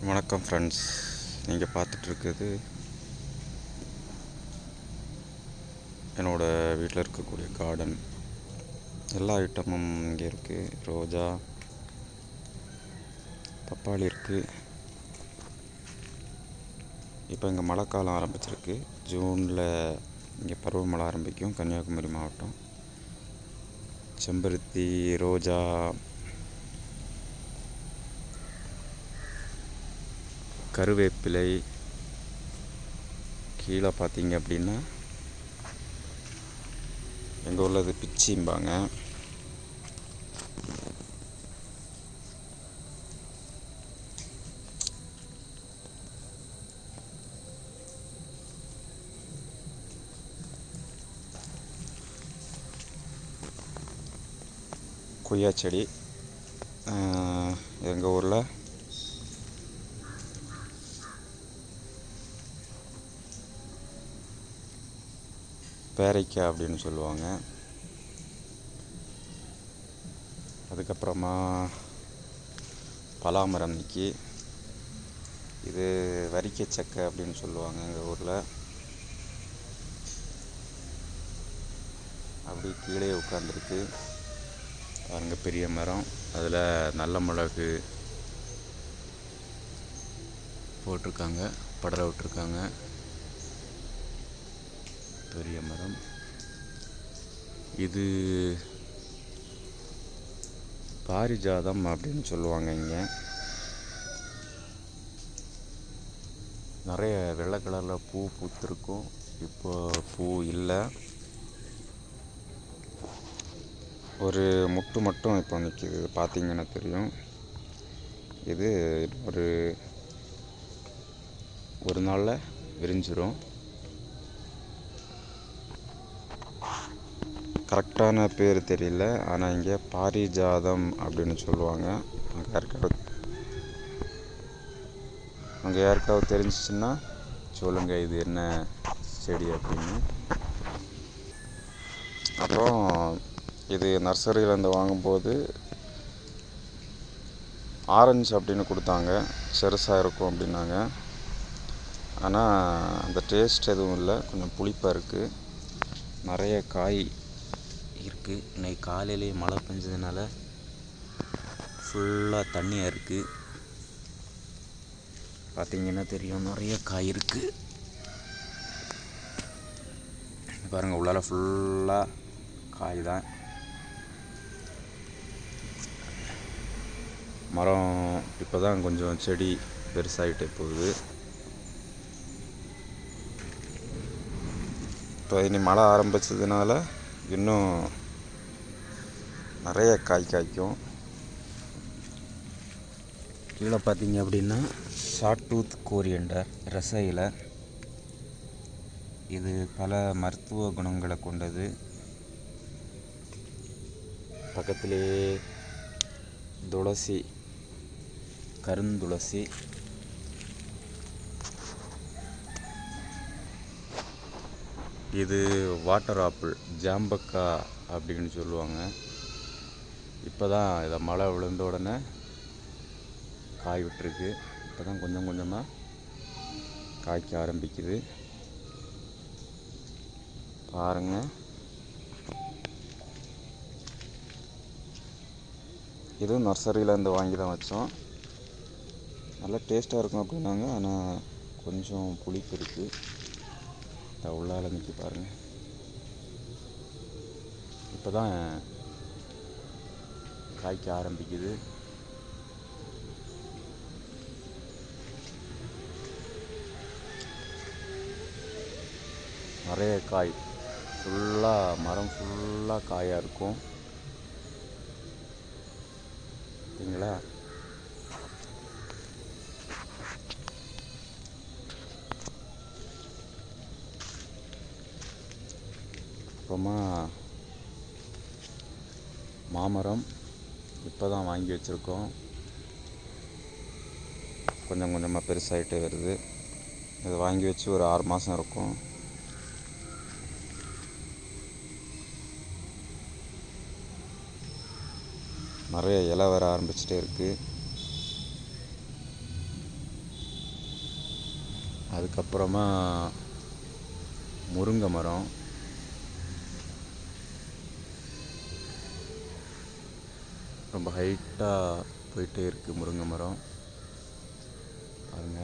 வணக்கம் ஃப்ரெண்ட்ஸ், நீங்கள் பார்த்துட்ருக்குது என்னோடய வீட்டில் இருக்கக்கூடிய கார்டன். எல்லா ஐட்டமும் இங்கே இருக்குது. ரோஜா, பப்பாளி இருக்குது. இப்போ இங்கே மழை காலம் ஆரம்பிச்சிருக்கு. ஜூனில் இங்கே பருவமழை ஆரம்பிக்கும். கன்னியாகுமரி மாவட்டம். செம்பருத்தி, ரோஜா, கருவேப்பிலை, கீழே பார்த்தீங்க அப்படின்னா எங்கள் உள்ளது பிச்சிம்பாங்க. கொய்யா செடி எங்கள் ஊரில் பேரைக்காய் அப்படின்னு சொல்லுவாங்க. அதுக்கப்புறமா பலாமரம் நிற்கி, இது வரிக்கச்சக்கை அப்படின்னு சொல்லுவாங்க எங்கள் ஊரில். அப்படி கீழே உட்காந்துருக்கு பாருங்க, பெரிய மரம். அதில் நல்ல மிளகு போட்டிருக்காங்க, படர விட்டுருக்காங்க. பெரிய மரம் இது. பாரிஜாதம் அப்படின்னு சொல்லுவாங்க. இங்கே நிறைய வெள்ளை கலரில் பூ பூத்திருக்கும். இப்போ பூ இல்லை. ஒரு முட்டு மட்டும் இப்போ நிற்கிது, பார்த்தீங்கன்னா தெரியும். இது ஒரு நாளில் விரிஞ்சிரும். கரெக்டான பேர் தெரியல, ஆனால் இங்கே பாரிஜாதம் அப்படின்னு சொல்லுவாங்க. அங்கே யாருக்காவது தெரிஞ்சிச்சுன்னா சொல்லுங்கள், இது என்ன செடி அப்படின்னு. அப்புறம் இது நர்சரியிலேருந்து வாங்கும்போது ஆரஞ்சு அப்படின்னு கொடுத்தாங்க, சிறுசாக இருக்கும் அப்படின்னாங்க. ஆனால் அந்த டேஸ்ட் எதுவும் இல்லை, கொஞ்சம் புளிப்பாக இருக்குது. நிறைய காய் இருக்குது. இன்னைக்கு காலையிலேயே மழை பெஞ்சதுனால ஃபுல்லாக தண்ணியாக இருக்குது. பார்த்தீங்கன்னா தெரியும், நிறைய காய் இருக்குது. பாருங்கள், உள்ளார ஃபுல்லாக காய் தான். மரம் இப்போ தான் கொஞ்சம் செடி பெருசாகிட்டே போகுது. இப்போ இனி மழை ஆரம்பித்ததுனால இன்னும் நிறைய காய் காய்க்கும். கீழே பார்த்தீங்க அப்படின்னா ஷார்ட் டூத் கோரியண்டர், ரச இலை. இது பல மருத்துவ குணங்களை கொண்டது. பக்கத்திலேயே துளசி, கருந்துளசி. இது வாட்டர் ஆப்பிள், ஜாம்பக்கா அப்படின்னு சொல்லுவாங்க. இப்போ தான் இதை மழை விழுந்த உடனே காய் விட்டுருக்கு. இப்போ தான் கொஞ்சம் கொஞ்சமாக காய்க்க ஆரம்பிக்குது. பாருங்கள், இதுவும் நர்சரியிலேருந்து வாங்கி தான் வச்சோம். நல்லா டேஸ்ட்டாக இருக்கும் அப்படின்னாங்க. ஆனால் கொஞ்சம் புளிப்பு இருக்குது. உள்ளால நிற்கி பாருங்கள். இப்போ தான் காய்க்க ஆரம்பிக்குது. நிறைய காய், ஃபுல்லாக மரம் ஃபுல்லாக காயாக இருக்கும். சரிங்களா? அப்புறமா மாமரம் இப்போ தான் வாங்கி வச்சுருக்கோம். கொஞ்சம் கொஞ்சமாக பெருசாகிட்டே வருது. இது வாங்கி வச்சு ஒரு 6 மாதம் இருக்கும். நிறைய இலை வர ஆரம்பிச்சிட்டே இருக்குது. அதுக்கப்புறமா முருங்கை மரம், ரொம்ப ஹைட்டாக போயிட்டே இருக்குது முருங்கை மரம் பாருங்க.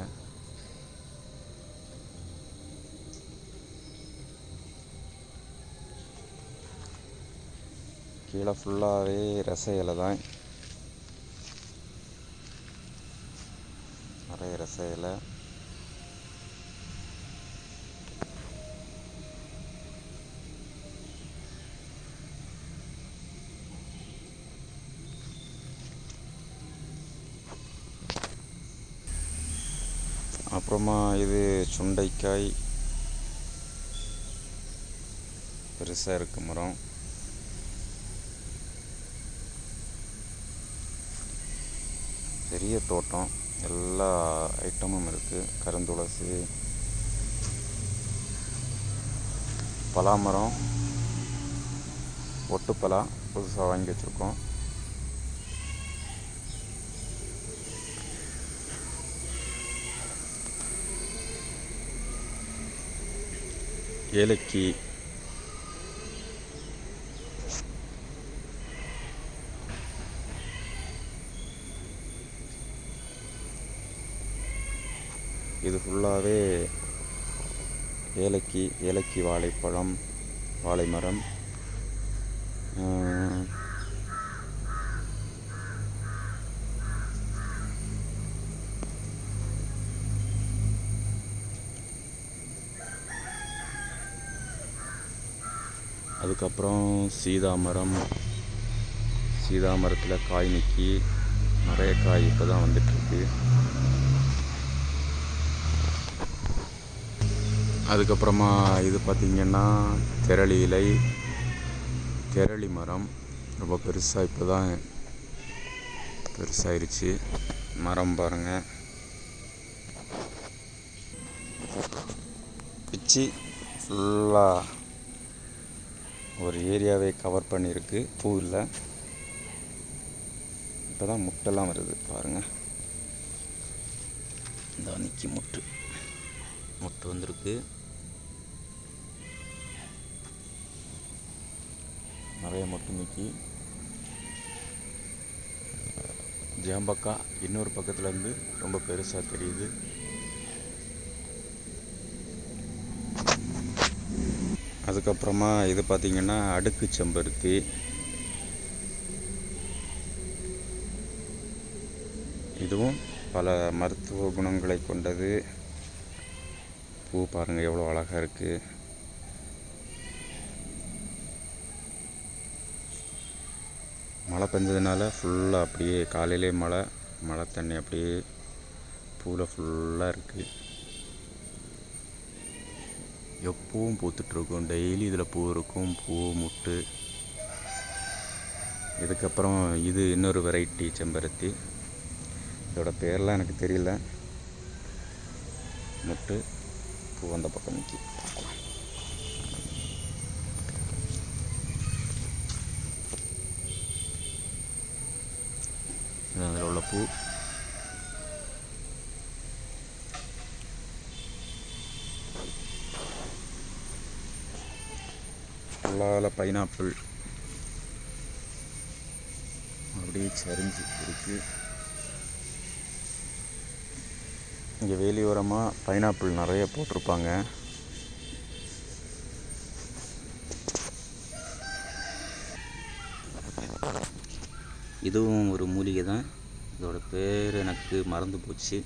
கீழே ஃபுல்லாகவே ரச இலை தான், நிறைய ரச இலை. அப்புறமா இது சுண்டைக்காய், பெருசாக இருக்கு மரம். பெரிய தோட்டம், எல்லா ஐட்டமும் இருக்குது. கருந்துளசி, பலாமரம், ஒட்டுப்பலா புதுசாக வாங்கி வச்சுருக்கோம். ஏலக்கி, இது ஃபுல்லாகவே ஏலக்கி வாழைப்பழம், வாழை மரம். அதுக்கப்புறம் சீதா மரத்தில் காய் நிற்கி, நிறைய காய் இப்போ தான் வந்துட்டுருக்கு. அதுக்கப்புறமா இது பார்த்திங்கன்னா தெரளி மரம், ரொம்ப பெருசாக இப்போ தான் பெருசாகிருச்சு மரம் பாருங்கள். பிச்சி ஃபுல்லாக ஒரு ஏரியாவே கவர் பண்ணியிருக்கு. பூ இல்லை, இப்போ தான் முட்டெல்லாம் வருது பாருங்கள். இந்த அன்னைக்கு முட்டு வந்திருக்கு. நிறைய மொட்டு நிற்கி. ஜாம்பக்கா இன்னொரு பக்கத்துலேருந்து ரொம்ப பெருசாக தெரியுது. அதுக்கப்புறமா இது பார்த்திங்கன்னா அடுக்கு செம்பருத்தி, இதுவும் பல மருத்துவ குணங்களை கொண்டது. பூ பாருங்கள் எவ்வளோ அழகாக இருக்குது. மழை பெஞ்சதுனால ஃபுல்லாக அப்படியே காலையிலே மழை தண்ணி அப்படியே பூவில் ஃபுல்லாக இருக்குது. எப்பவும் பூத்துட்ருக்கும், டெய்லி இதில் பூ இருக்கும், பூ முட்டு. இதுக்கப்புறம் இது இன்னொரு வெரைட்டி செம்பருத்தி, இதோட பேரெலாம் எனக்கு தெரியல. முட்டு பூ அந்த பக்கம் நிற்கி. அதில் உள்ள பூ. ஃபுல்லாக பைனாப்பிள் அப்படியே சரிஞ்சு இருக்குது. இங்கே வேலியோரமாக பைனாப்பிள் நிறைய போட்டிருப்பாங்க. இதுவும் ஒரு மூலிகை தான், இதோட பேர் எனக்கு மறந்து போச்சு.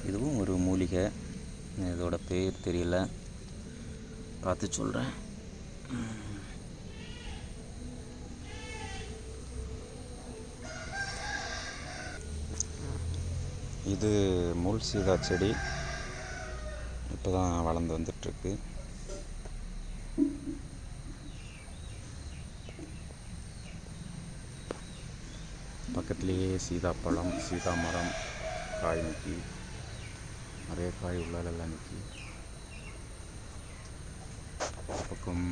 இதுவும் ஒரு மூலிகை, இதோட பேர் தெரியல, பார்த்து சொல்கிறேன். இது முள் சீதா செடி, இப்போ தான் வளர்ந்து வந்துட்டுருக்கு. பக்கத்துலேயே சீதா மரம், காய் நிற்கி. நிறைய காய் உள்ளாலெல்லாம் நிற்கி. பக்கம்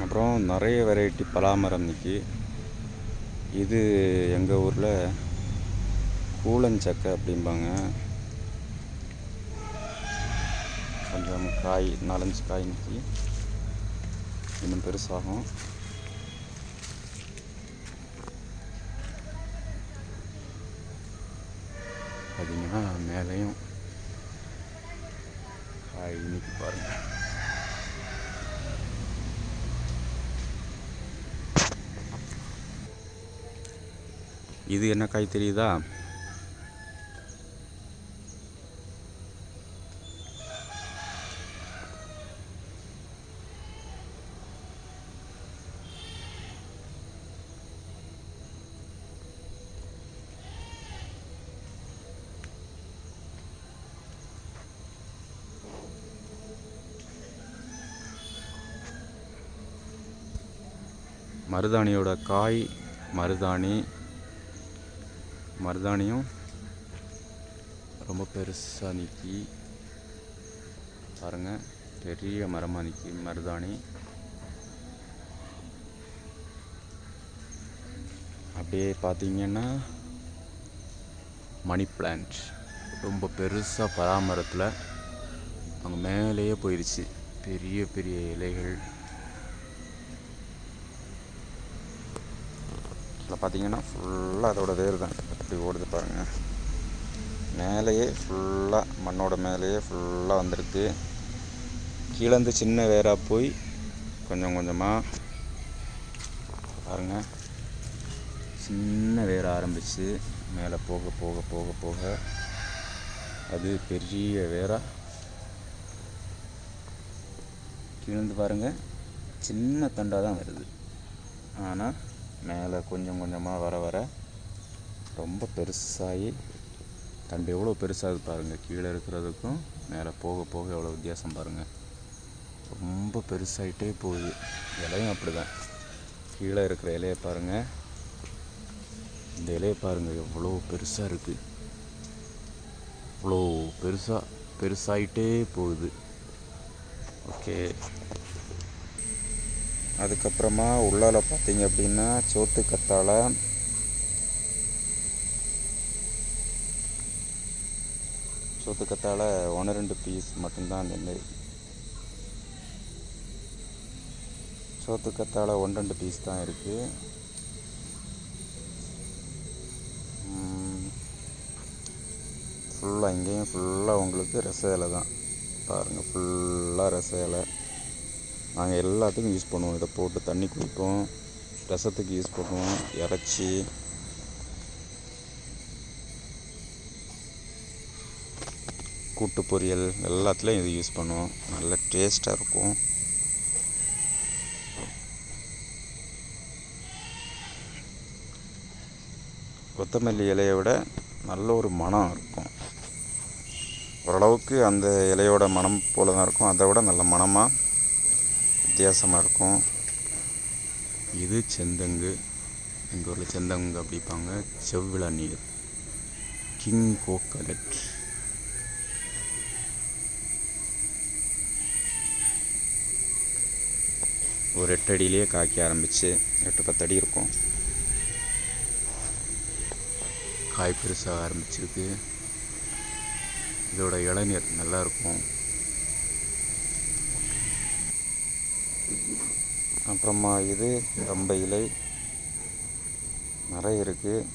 அப்புறம் நிறைய வெரைட்டி பலாமரம் நிற்கி. இது எங்கள் ஊரில் கூழஞ்சக்கை அப்படிம்பாங்க. கொஞ்சம் காய் 4-5 காய் நிற்கி. இன்னும் பெருசாகும். பார்த்தீங்கன்னா மேலேயும் காய் நிற்கி பாருங்கள். இது என்ன காய் தெரியுதா? மருதாணியோட காய். மருதாணியும் ரொம்ப பெருசாக நிற்கி பாருங்கள். பெரிய மரமாக நிற்கி மருதாணி. அப்படியே பார்த்தீங்கன்னா மணி பிளான்ட் ரொம்ப பெருசாக பராமரத்தில் அங்கே மேலேயே போயிடுச்சு. பெரிய பெரிய இலைகள். இதில் பார்த்தீங்கன்னா ஃபுல்லாக அதோட வேர் தான் அப்படி ஓடுது பாருங்கள். மேலேயே ஃபுல்லாக மண்ணோட மேலேயே ஃபுல்லாக வந்திருக்கு. கீழேருந்து சின்ன வேராக போய் கொஞ்சம் கொஞ்சமாக பாருங்கள் சின்ன வேர ஆரம்பித்து மேலே போக போக போக போக அது பெரிய வேராக கீழேருந்து பாருங்கள் சின்ன தண்டாக தான் வருது. ஆனால் மேலே கொஞ்சம் கொஞ்சமாக வர வர ரொம்ப பெருசாகி தண்டு எவ்வளோ பெருசாகுது பாருங்கள். கீழே இருக்கிறதுக்கும் மேலே போக போக எவ்வளோ வித்தியாசம் பாருங்கள். ரொம்ப பெருசாகிட்டே போகுது. இலையும் அப்படி தான். கீழே இருக்கிற இலையை பாருங்கள். இந்த இலையை பாருங்கள் எவ்வளோ பெருசாக இருக்குது. இவ்வளோ பெருசாகிட்டே போகுது. ஓகே. அதுக்கப்புறமா உள்ளால பார்த்தீங்க அப்படின்னா சோத்து கத்தாழை. சோத்து கத்தாழை 1-2 பீஸ் மட்டும்தான் நின்று. சோத்து கத்தாழை 1-2 பீஸ் தான் இருக்குது. ஃபுல்லாக இங்கேயும் ஃபுல்லாக உங்களுக்கு ரச இலை தான் பாருங்கள். ஃபுல்லாக ரச இலை. நாங்கள் எல்லாத்துக்கும் யூஸ் பண்ணுவோம். இதை போட்டு தண்ணி குடிப்போம், ரசத்துக்கு யூஸ் பண்ணுவோம், இறைச்சி கூட்டு பொரியல் எல்லாத்துலேயும் இது யூஸ் பண்ணுவோம். நல்ல டேஸ்ட்டாக இருக்கும். கொத்தமல்லி இலையை விட நல்ல ஒரு மணம் இருக்கும். ஓரளவுக்கு அந்த இலையோட மணம் போல தான் இருக்கும். அதை விட நல்ல மணமாக வித்தியாசமாக இருக்கும். இது செந்தங்கு. எங்கள் ஊரில் செந்தங்கு அப்படிப்பாங்க. செவ்விளா நீர், கிங் கோகனட். ஒரு 8 அடியிலே காய்க்க ஆரம்பித்து 8-10 அடி இருக்கும். காய் பெருசாக ஆரம்பிச்சிருக்கு. இதோட இளநீர் நல்லாயிருக்கும். அப்புறமா இது ரம்ப இலை நிறைய இருக்குது.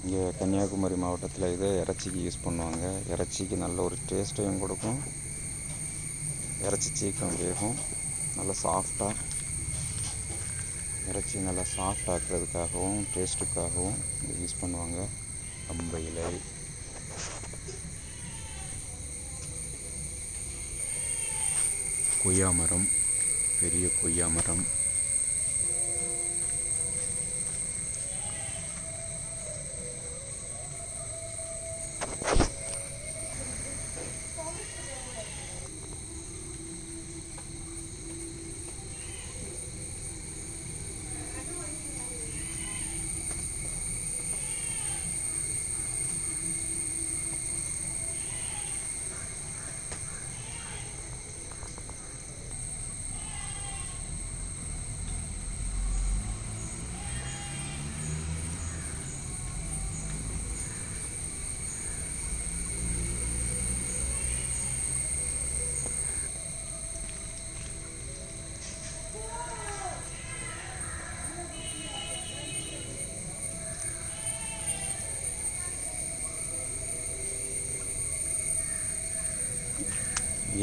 இங்கே கன்னியாகுமரி மாவட்டத்தில் இதை இறைச்சிக்கு யூஸ் பண்ணுவாங்க. இறைச்சிக்கு நல்ல ஒரு டேஸ்ட்டையும் கொடுக்கும். இறைச்சி சீக்கிரம் வேகும். நல்லா சாஃப்டாக இறைச்சி நல்லா சாஃப்ட் ஆக்குறதுக்காகவும் டேஸ்ட்டுக்காகவும் இதை யூஸ் பண்ணுவாங்க. ரம்ப இலை. கொய்யா மரம், பெரிய கொய்யா மரம்.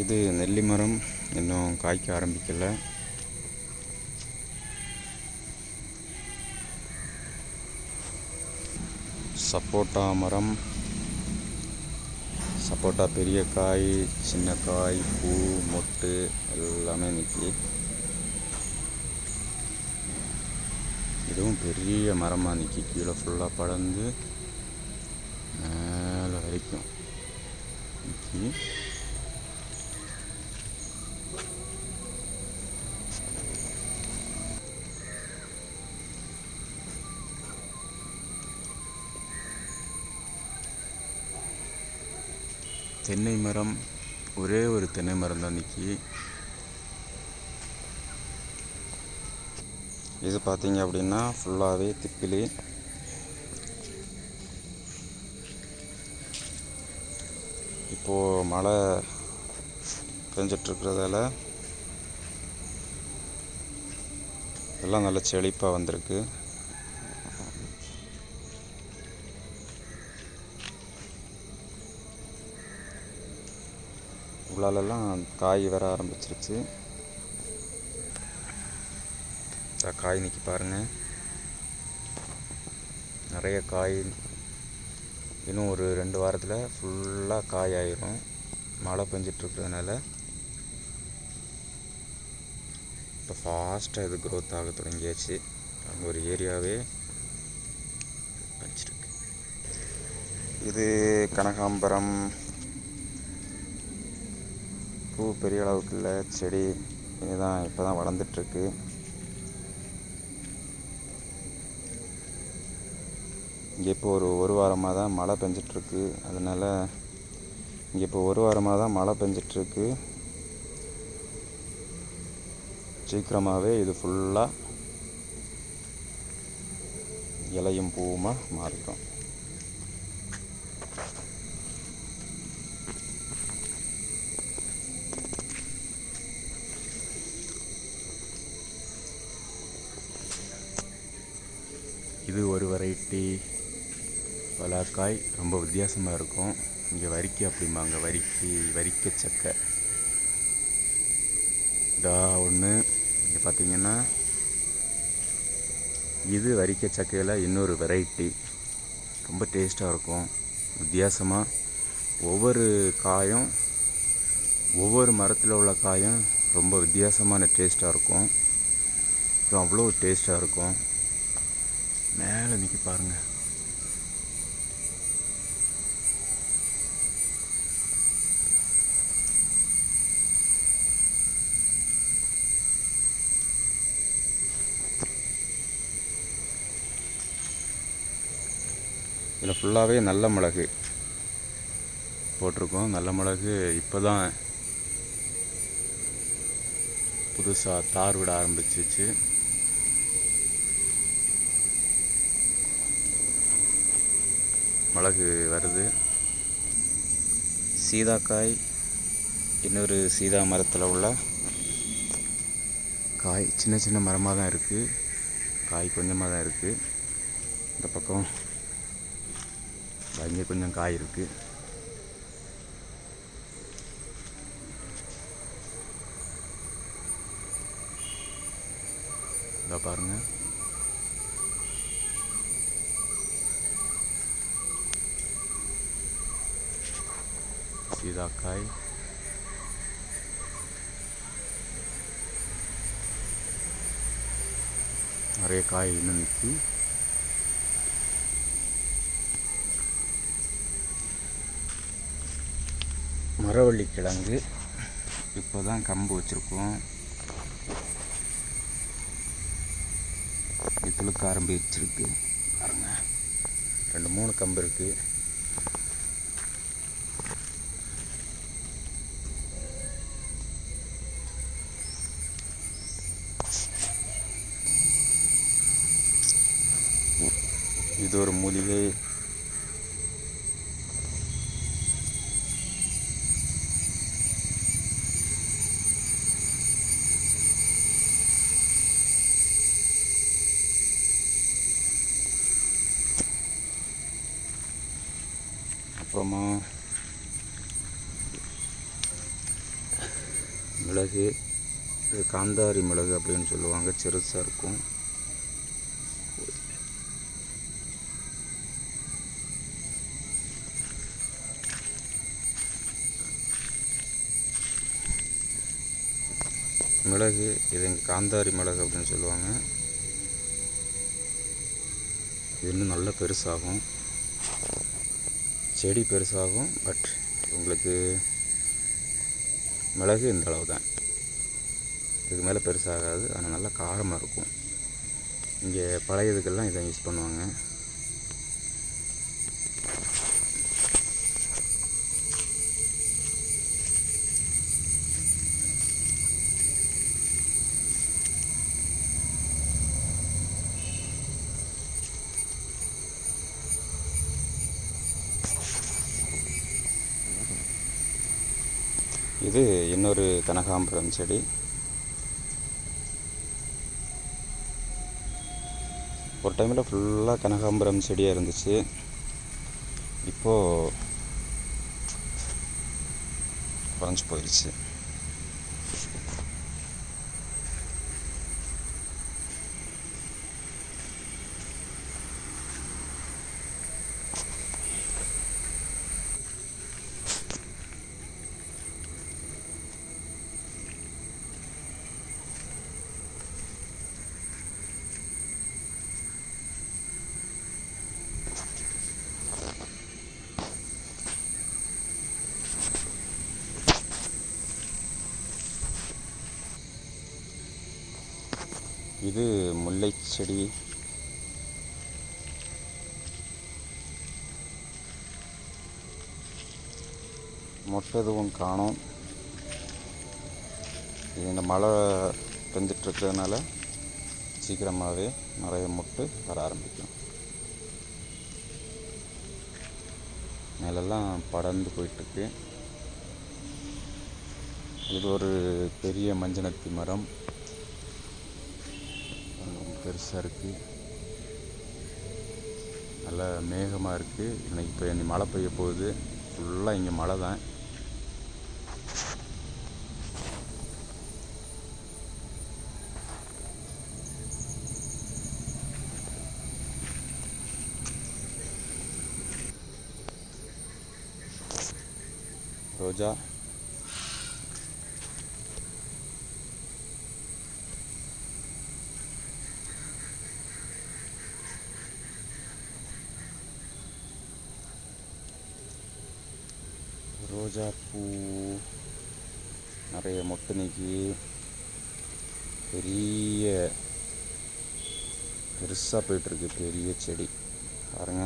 இது நெல்லி மரம் இன்னும் காய்க்க ஆரம்பிக்கலை. சப்போட்டா மரம். சப்போட்டா பெரிய காய், சின்ன காய், பூ, மொட்டு எல்லாமே நிற்கி. இதுவும் பெரிய மரமாக நிற்கி. கீழே ஃபுல்லாக படர்ந்து மேலே வரைக்கும் நிற்கி. தென்னை மரம், ஒரே ஒரு தென்னை மரம் தான் நிற்கி. இது பார்த்தீங்க அப்படின்னா ஃபுல்லாகவே திப்பிலி. இப்போது மழை பெஞ்சிட்ருக்கிறதால எல்லாம் நல்ல செழிப்பாக வந்திருக்கு. உள்ளாலெல்லாம் காய் வர ஆரம்பிச்சிருச்சு. காய் நிற்கி பாருங்கள், நிறைய காய். இன்னும் ஒரு 2 வாரத்தில் ஃபுல்லாக காய் ஆயிரும். மழை பெஞ்சிட்ருக்கிறதுனால இப்போ ஃபாஸ்ட்டாக இது க்ரோத் ஆக தொடங்கியாச்சு. அங்கே ஒரு ஏரியாவே வச்சிருக்கு. இது கனகாம்பரம். பூ பெரிய அளவுக்கு இல்லை, செடி இதுதான் இப்போ தான் வளர்ந்துட்டுருக்கு. இங்கே இப்போ ஒரு வாரமாக தான் மழை பெஞ்சிட்ருக்கு. அதனால் இங்கே இப்போ ஒரு வாரமாக தான் மழை பெஞ்சிட்ருக்கு. சீக்கிரமாகவே இது ஃபுல்லாக இலையும் பூவுமாக மாறிடும். இது ஒரு வெரைட்டி பலாக்காய், ரொம்ப வித்தியாசமாக இருக்கும். இங்கே வரிக்கை அப்படிம்பாங்க, வரிக்க சக்கை. இதா ஒன்று. இங்கே பார்த்தீங்கன்னா இது வரிக்க சக்கையில் இன்னொரு வெரைட்டி, ரொம்ப டேஸ்ட்டாக இருக்கும். வித்தியாசமாக ஒவ்வொரு காயும், ஒவ்வொரு மரத்தில் உள்ள காயும் ரொம்ப வித்தியாசமான டேஸ்ட்டாக இருக்கும். அவ்வளோ டேஸ்ட்டாக இருக்கும். மேலே நிற்கி பாருங்கள். இதில் ஃபுல்லாகவே நல்ல மிளகு போட்டிருக்கோம். நல்ல மிளகு இப்போ தான் புதுசாக தார் விட ஆரம்பிச்சிச்சு. மிளகு வருது. சீதாக்காய், இன்னொரு சீதா மரத்தில் உள்ள காய். சின்ன சின்ன மரமாக தான் இருக்குது, காய் கொஞ்சமாக தான் இருக்குது. இந்த பக்கம் இங்கே கொஞ்சம் காய் இருக்குது. இதை பாருங்கள். சீதாக்காய். நிறைய காய் இன்னும் நிற்கி. மரவள்ளி கிழங்கு இப்போ தான் கம்பு வச்சுருக்கோம். துளுக்க ஆரம்பிச்சிருக்கு பாருங்க. 2-3 கம்பு இருக்குது. இது ஒரு மூலிகை. அப்புறமா மிளகு, இது காந்தாரி மிளகு அப்படின்னு சொல்லுவாங்க, சிறுசாக இருக்கும். மிளகு இது காந்தாரி மிளகு அப்படின்னு சொல்லுவாங்க. இது இன்னும் நல்ல பெருசாகும், செடி பெருசாகும். பட் உங்களுக்கு மிளகு இந்த அளவு தான், இதுக்கு மேலே பெருசாகாது. ஆனால் நல்லா காரமாக இருக்கும். இங்கே பழையதுக்கெல்லாம் இதை யூஸ் பண்ணுவாங்க. இது இன்னொரு கனகாம்பரம் செடி. ஒரு டைமில் ஃபுல்லாக கனகாம்பரம் செடியாக இருந்துச்சு. இப்போது குறைஞ்சி போயிடுச்சு. இது முல்லை செடி. மொட்டை எதுவும் காணோம். இது இந்த மழை பெஞ்சிட்ருக்கிறதுனால சீக்கிரமாகவே நிறைய மொட்டு வர ஆரம்பிக்கும். மேலெல்லாம் படர்ந்து போயிட்டுருக்கு. இது ஒரு பெரிய மஞ்சனத்தி மரம், பெருசாக இருக்குது. நல்லா மேகமாக இருக்குது. இன்னைக்கு இப்போ இனி மழை பெய்ய போகுது. ஃபுல்லாக இங்கே மழை தான். ரோஜா, ரோஜா பூ நிறைய மொட்டு நீக்கி பெருசாக போயிட்டுருக்கு. பெரிய செடி பாருங்க.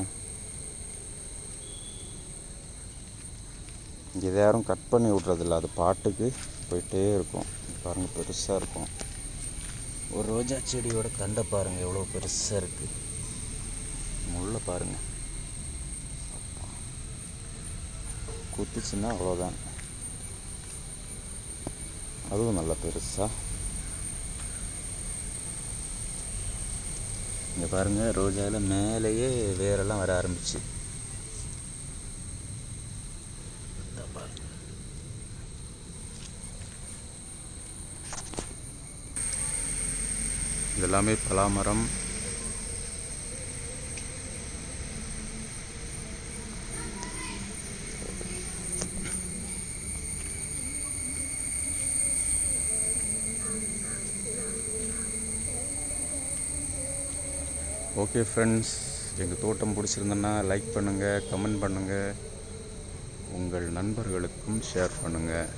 இதை யாரும் கட் பண்ணி விட்றதில்ல, அது பாட்டுக்கு போயிட்டே இருக்கும். பாருங்கள், பெருசாக இருக்கும். ஒரு ரோஜா செடியோட தண்டை பாருங்கள் எவ்வளோ பெருசாக இருக்குது. முள்ளை பாருங்கள், குத்துச்சுன்னா அவ்வளோதான். அதுவும் நல்லா பெருசாக. இங்கே பாருங்கள், ரோஜாவில் மேலேயே வேரெல்லாம் வர ஆரம்பிச்சு. இதெல்லாமே பலாமரம். ஓகே ஃப்ரெண்ட்ஸ், எங்கள் தோட்டம் பிடிச்சிருந்தன்னா லைக் பண்ணுங்கள், கமெண்ட் பண்ணுங்கள், உங்கள் நண்பர்களுக்கும் ஷேர் பண்ணுங்கள்.